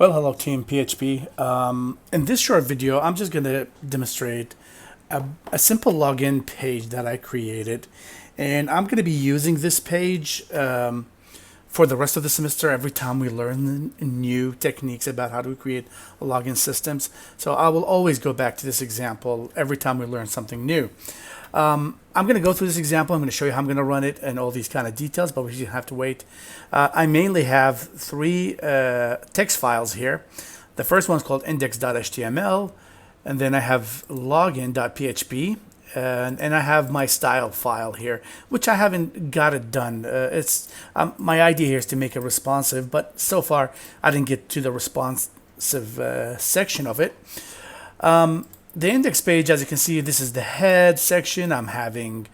Well, hello Team PHP. In this short video, I'm just going to demonstrate a simple login page that I created. And I'm going to be using this page for the rest of the semester every time we learn new techniques about how to create login systems. So I will always go back to this example every time we learn something new. I'm going to go through this example. I'm going to show you how I'm going to run it and all these kind of details, but we just have to wait. I mainly have three text files here. The first one is called index.html, and then I have login.php, and I have my style file here, which I haven't got it done. My idea here is to make it responsive, but so far I didn't get to the responsive section of it. The index page, as you can see, this is the head section. I'm having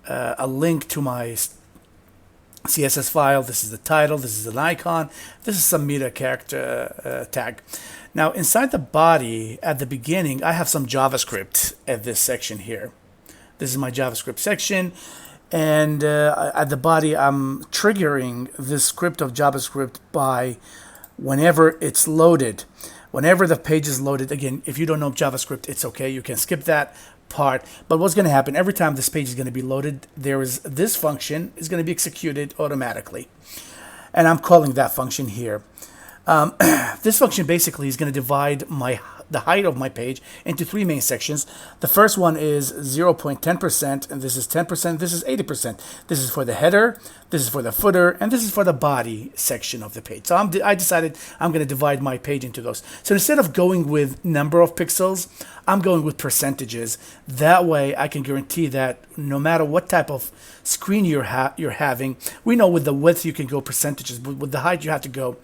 a link to my CSS file. This is the title. This is an icon. This is some meta character tag. Now, inside the body, at the beginning, I have some JavaScript at this section here. This is my JavaScript section. And at the body, I'm triggering this script of JavaScript by whenever it's loaded. Whenever the page is loaded, again, if you don't know JavaScript, it's okay. You can skip that part. But what's going to happen every time this page is going to be loaded, this function is going to be executed automatically. And I'm calling that function here. This function basically is going to divide the height of my page into three main sections. The first one is 0.10%, and this is 10%, this is 80%. This is for the header, this is for the footer, and this is for the body section of the page. So I decided I'm going to divide my page into those. So instead of going with number of pixels, I'm going with percentages. That way I can guarantee that no matter what type of screen you're having, we know with the width you can go percentages, but with the height you have to go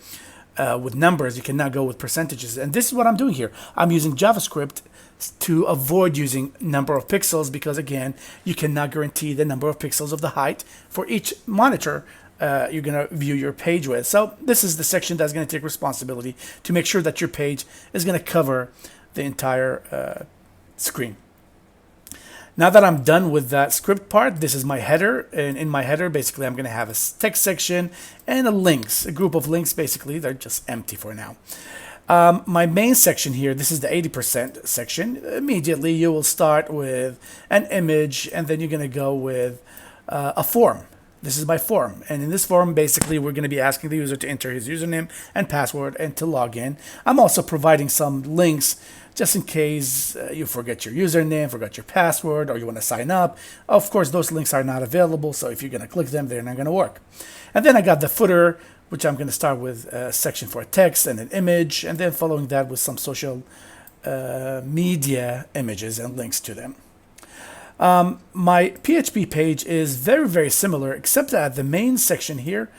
with numbers. You cannot go with percentages. And this is what I'm doing here. I'm using JavaScript to avoid using number of pixels because, again, you cannot guarantee the number of pixels of the height for each monitor you're going to view your page with. So this is the section that's going to take responsibility to make sure that your page is going to cover the entire screen. Now that I'm done with that script part, this is my header, and in my header, basically, I'm going to have a text section and a group of links, basically. They're just empty for now. My main section here, this is the 80% section. Immediately, you will start with an image, and then you're going to go with a form. This is my form, and in this form, basically, we're going to be asking the user to enter his username and password and to log in. I'm also providing some links just in case you forget your username, forgot your password, or you want to sign up. Of course, those links are not available, so if you're going to click them, they're not going to work. And then I got the footer, which I'm going to start with a section for a text and an image, and then following that with some social media images and links to them. My PHP page is very, very similar, except that the main section here,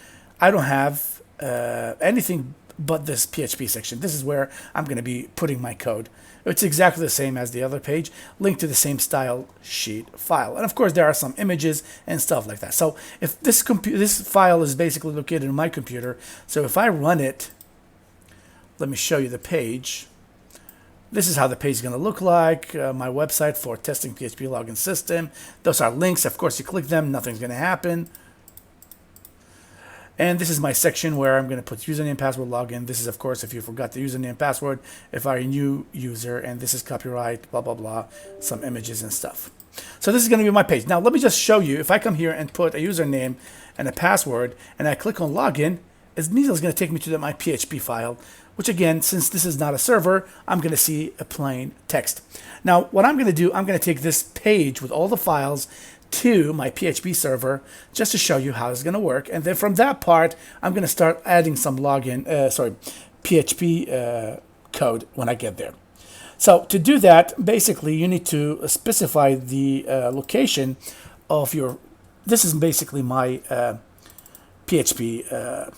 I don't have anything but this PHP section. This is where I'm going to be putting my code. It's exactly the same as the other page, linked to the same style sheet file. And of course, there are some images and stuff like that. So if this file is basically located in my computer, so if I run it, let me show you the page. This is how the page is going to look like, my website for testing PHP login system. Those are links. Of course, you click them, nothing's going to happen. And this is my section where I'm going to put username, password, login. This is, of course, if you forgot the username, password, if I'm a new user, and this is copyright, blah, blah, blah, some images and stuff. So this is going to be my page. Now, let me just show you. If I come here and put a username and a password, and I click on login, it immediately is going to take me to my PHP file, which again, since this is not a server, I'm going to see a plain text. Now, what I'm going to do, I'm going to take this page with all the files to my PHP server just to show you how it's going to work. And then from that part, I'm going to start adding some PHP code when I get there. So to do that, basically, you need to specify the location of your, this is basically my PHP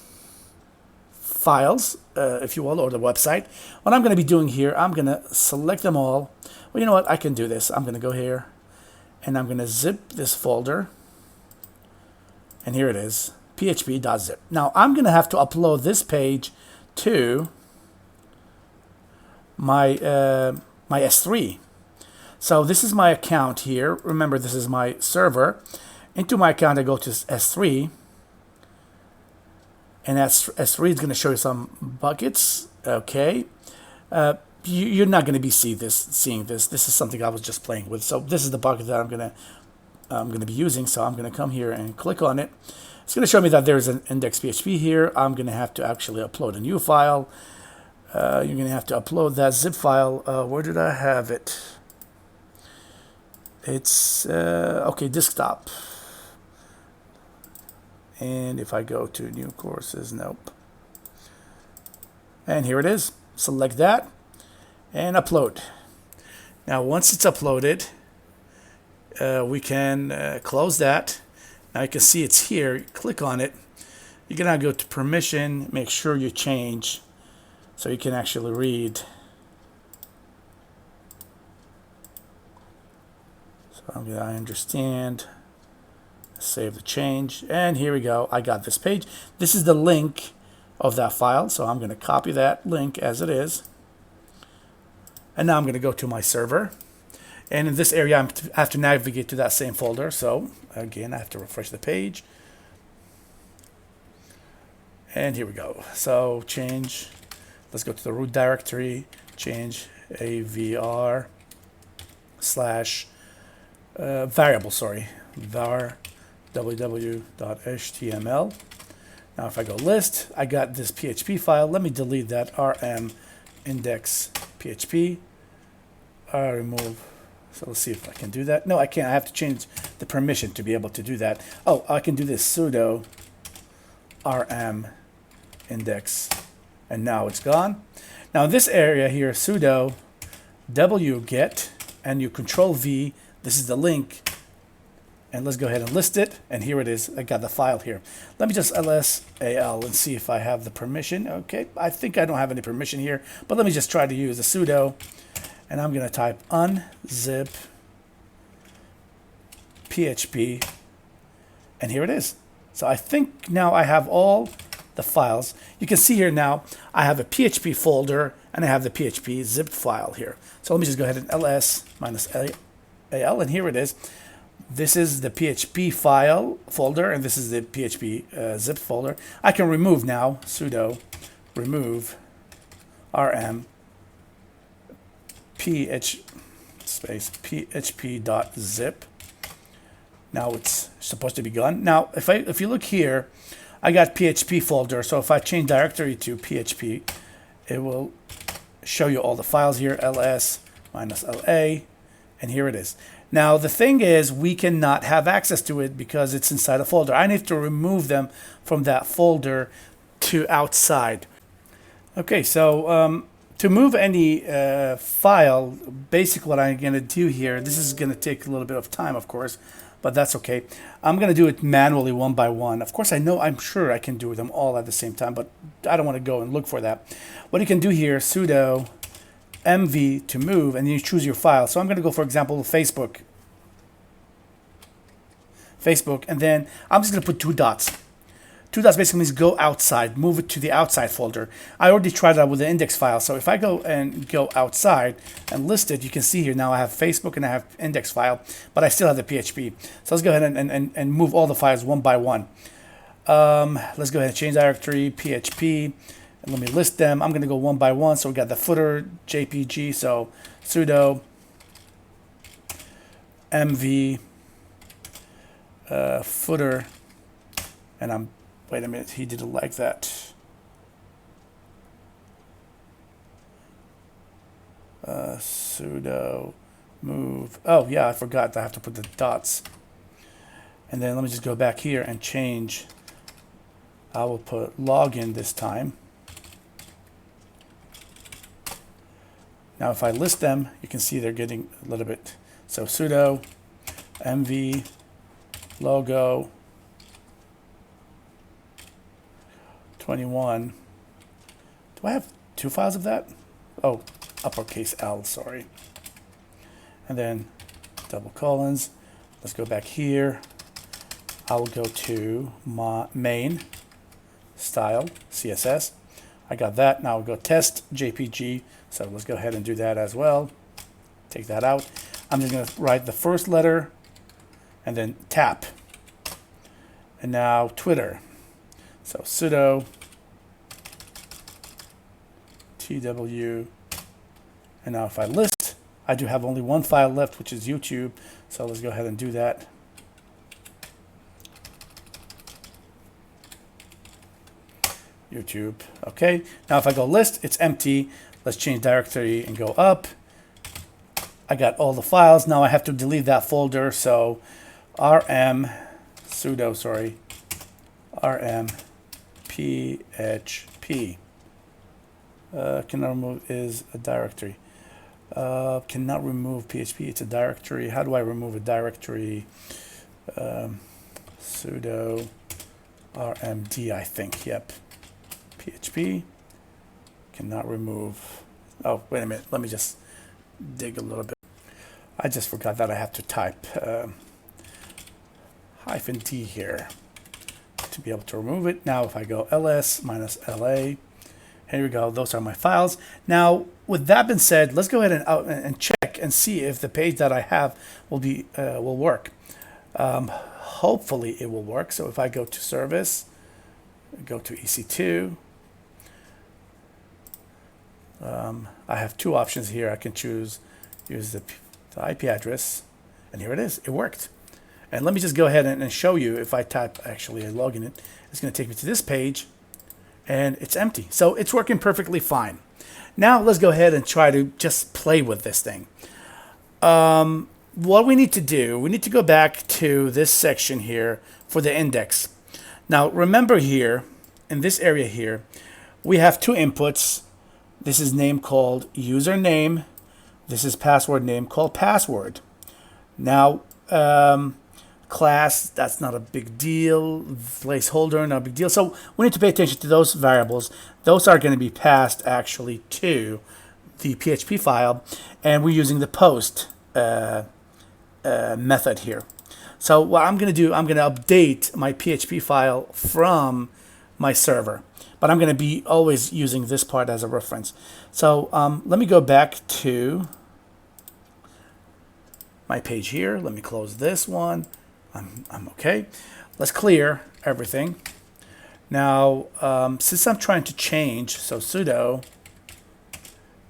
files, if you will, or the website. What I'm going to be doing here, I'm going to select them all. Well, you know what? I can do this. I'm going to go here, and I'm going to zip this folder. And here it is, php.zip. Now, I'm going to have to upload this page to my S3. So this is my account here. Remember, this is my server. Into my account, I go to S3. And S3 is going to show you some buckets. Okay. You're not going to be seeing this. This is something I was just playing with. So this is the bucket that I'm going to be using. So I'm going to come here and click on it. It's going to show me that there's an index.php here. I'm going to have to actually upload a new file. You're going to have to upload that zip file. Where did I have it? It's okay, desktop. And if I go to new courses, nope. And here it is. Select that and upload. Now once it's uploaded, we can close that. Now you can see it's here. Click on it. You're gonna go to permission, make sure you change so you can actually read. So I understand. Save the change, and here we go. I got this page. This is the link of that file, so I'm going to copy that link as it is. And now I'm going to go to my server. And in this area, I have to navigate to that same folder. So again, I have to refresh the page. And here we go. So change. Let's go to the root directory. Change avr slash variable. Sorry, var www.html. Now if I go list, I got this PHP file. Let me delete that rm index PHP. Remove. So let's see if I can do that. No, I can't. I have to change the permission to be able to do that. Oh, I can do this sudo rm index, and now it's gone. Now in this area here, sudo wget, and you control V. This is the link. And let's go ahead and list it. And here it is. I got the file here. Let me just lsal and see if I have the permission. Okay, I think I don't have any permission here, but let me just try to use the sudo. And I'm going to type unzip PHP. And here it is. So I think now I have all the files. You can see here now I have a PHP folder and I have the PHP zip file here. So let me just go ahead and ls -al, and here it is. This is the PHP file folder, and this is the PHP zip folder. I can remove now, sudo remove rm php.zip. Now it's supposed to be gone. Now if you look here, I got PHP folder, so if I change directory to PHP, it will show you all the files here, ls -la, and here it is. Now the thing is, we cannot have access to it because it's inside a folder. I need to remove them from that folder to outside. Okay, so to move any file, basically what I'm going to do here, this is going to take a little bit of time, of course, but that's okay. I'm going to do it manually one by one. Of course, I'm sure I can do them all at the same time, but I don't want to go and look for that. What you can do here, sudo mv to move, and then you choose your file. So I'm going to go, for example, Facebook, and then I'm just going to put 2 dots. 2 dots basically means go outside, move it to the outside folder. I already tried that with the index file. So if I go outside and list it, you can see here now I have Facebook and I have index file, but I still have the PHP. So let's go ahead and move all the files one by one. Let's go ahead and change directory, PHP. And let me list them. I'm going to go one by one. So we got the footer, JPG. So sudo mv footer, and wait a minute, he did it like that. Sudo move. Oh yeah, I forgot. I have to put the dots. And then let me just go back here and change. I will put login this time. Now if I list them, you can see they're getting a little bit. So sudo mv logo 21. Do I have 2 files of that? Oh, uppercase L, sorry. And then double colons. Let's go back here. I will go to my main style CSS. I got that. Now I'll go test JPG. So let's go ahead and do that as well. Take that out. I'm just going to write the first letter and then tap. And now Twitter. So sudo tw, and now if I list, I do have only one file left, which is YouTube. So let's go ahead and do that. YouTube. Okay. Now if I go list, it's empty. Let's change directory and go up. I got all the files. Now I have to delete that folder. So rm php. Cannot remove is a directory. Cannot remove PHP. It's a directory. How do I remove a directory? Sudo rmd, I think. Yep. PHP. Cannot remove. Oh, wait a minute. Let me just dig a little bit. I just forgot that I have to type -d here to be able to remove it. Now if I go ls -la, here we go. Those are my files. Now with that being said, let's go ahead and check and see if the page that I have will work. Hopefully it will work. So if I go to service, go to EC2, I have two options here. I can use the IP address, and here it is. It worked. And let me just go ahead and show you. If I type actually a login, it's going to take me to this page, and it's empty. So it's working perfectly fine. Now let's go ahead and try to just play with this thing. What we need to do, we need to go back to this section here for the index. Now remember here, in this area here, we have two inputs. This is name called username. This is password name called password. Now, class, that's not a big deal. Placeholder, not a big deal. So we need to pay attention to those variables. Those are going to be passed actually to the PHP file, and we're using the post method here. So what I'm going to do, I'm going to update my PHP file from my server, but I'm going to be always using this part as a reference. So let me go back to my page here. Let me close this one. I'm okay. Let's clear everything. Now, since I'm trying to change, so sudo,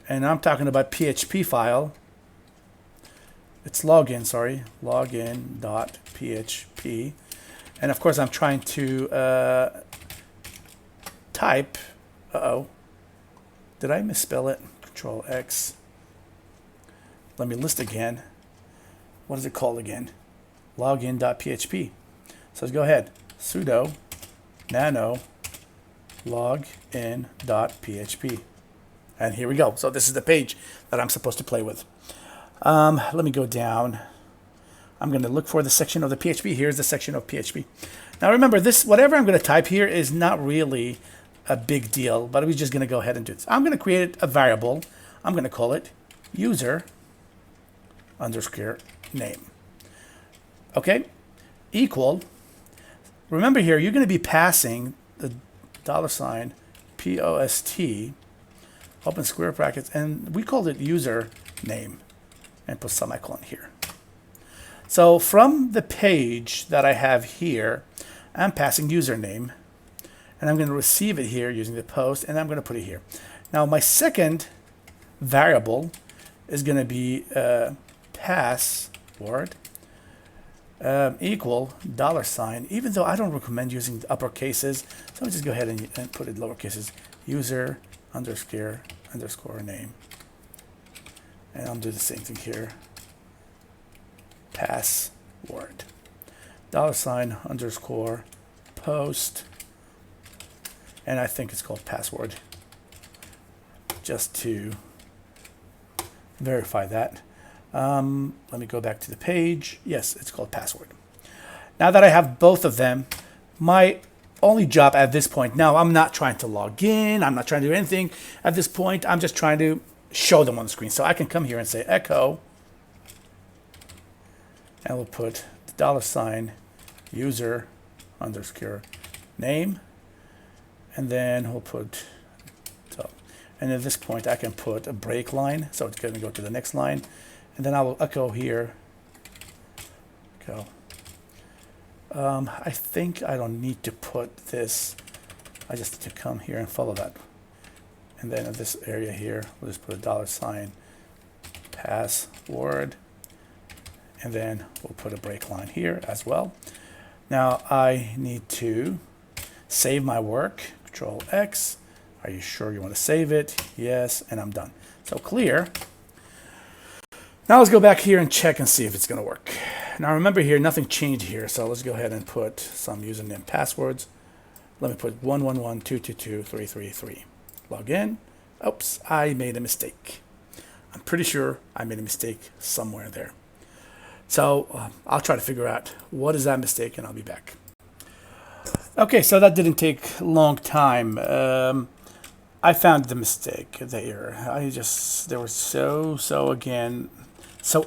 and I'm talking about PHP file, it's login, sorry, login.php. And of course, I'm trying to type, did I misspell it? Control X. Let me list again. What is it called again? Login.php. So let's go ahead. Sudo nano login.php. And here we go. So this is the page that I'm supposed to play with. Let me go down. I'm going to look for the section of the PHP. Here's the section of PHP. Now remember, this, whatever I'm going to type here is not really a big deal, but we're just going to go ahead and do this. I'm going to create a variable. I'm going to call it user underscore name. Okay, equal. Remember here, you're going to be passing the $POST, open square brackets, and we called it user name, and put semicolon here. So from the page that I have here, I'm passing username, and I'm going to receive it here using the post, and I'm going to put it here. Now my second variable is going to be password equal $, even though I don't recommend using the upper cases. So let me just go ahead and put it lower cases, user underscore name. And I'll do the same thing here. Password. $ underscore post. And I think it's called password. Just to verify that. Let me go back to the page. Yes, it's called password. Now that I have both of them, my only job at this point, now I'm not trying to log in, I'm not trying to do anything at this point, I'm just trying to show them on the screen. So I can come here and say echo, and we'll put the $ user underscore name, and then we'll put, so, and at this point I can put a break line, so it's going to go to the next line, and then I will echo here, go. I think I don't need to put this I just need to come here and follow that. And then in this area here, we'll just put a $sign password. And then we'll put a break line here as well. Now I need to save my work. Control X. Are you sure you want to save it? Yes, and I'm done. So clear. Now let's go back here and check and see if it's going to work. Now remember here, nothing changed here. So let's go ahead and put some username passwords. Let me put 111222333. Log in. Oops, I made a mistake. I'm pretty sure I made a mistake somewhere there. So I'll try to figure out what is that mistake, and I'll be back. Okay, so that didn't take a long time. I found the mistake, the error. They were so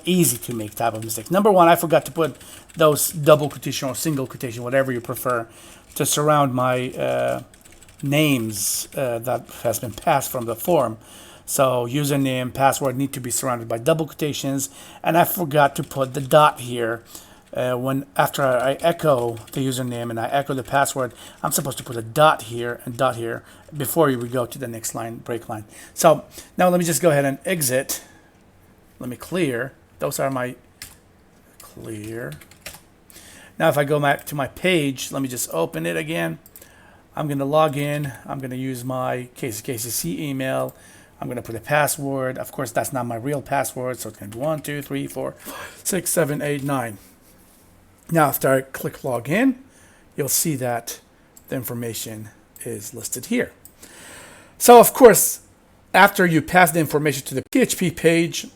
easy to make type of mistakes. Number one, I forgot to put those double quotation or single quotation, whatever you prefer, to surround my names that has been passed from the form. So username, password need to be surrounded by double quotations, and I forgot to put the dot here. After I echo the username and I echo the password, I'm supposed to put a dot here and dot here before we go to the next line, break line. So now let me just go ahead and exit. Let me clear. Those are my clear. Now if I go back to my page, let me just open it again. I'm going to log in. I'm going to use my KCC email. I'm going to put a password. Of course, that's not my real password, so it's going to be 1, 2, 3, 4, 6, 7, 8, 9. Now, after I click login, you'll see that the information is listed here. So, of course, after you pass the information to the PHP page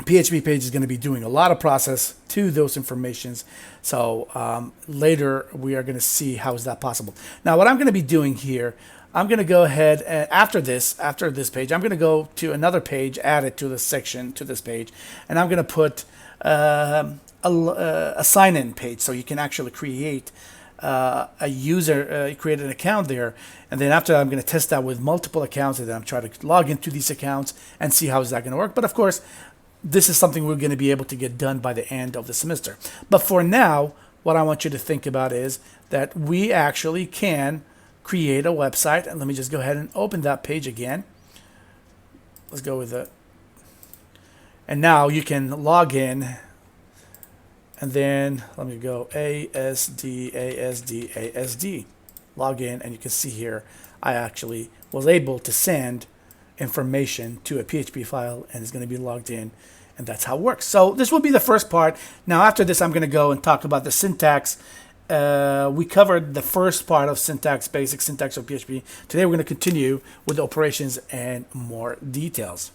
is going to be doing a lot of process to those informations. So later we are going to see how is that possible. Now, what I'm going to be doing here, I'm going to go ahead and after this page, I'm going to go to another page, add it to this section, to this page, and I'm going to put a sign-in page, so you can actually create a user, create an account there, and then after that, I'm going to test that with multiple accounts, and then I'm trying to log into these accounts and see how is that going to work. But of course, this is something we're going to be able to get done by the end of the semester. But for now, what I want you to think about is that we actually can create a website. And let me just go ahead and open that page again. Let's go with it. And now you can log in. And then let me go ASD. Log in, and you can see here I actually was able to send information to a PHP file, and it's going to be logged in, and that's how it works. So this will be the first part. Now after this, I'm going to go and talk about the syntax. We covered the first part of syntax, basic syntax of PHP. Today we're going to continue with the operations and more details.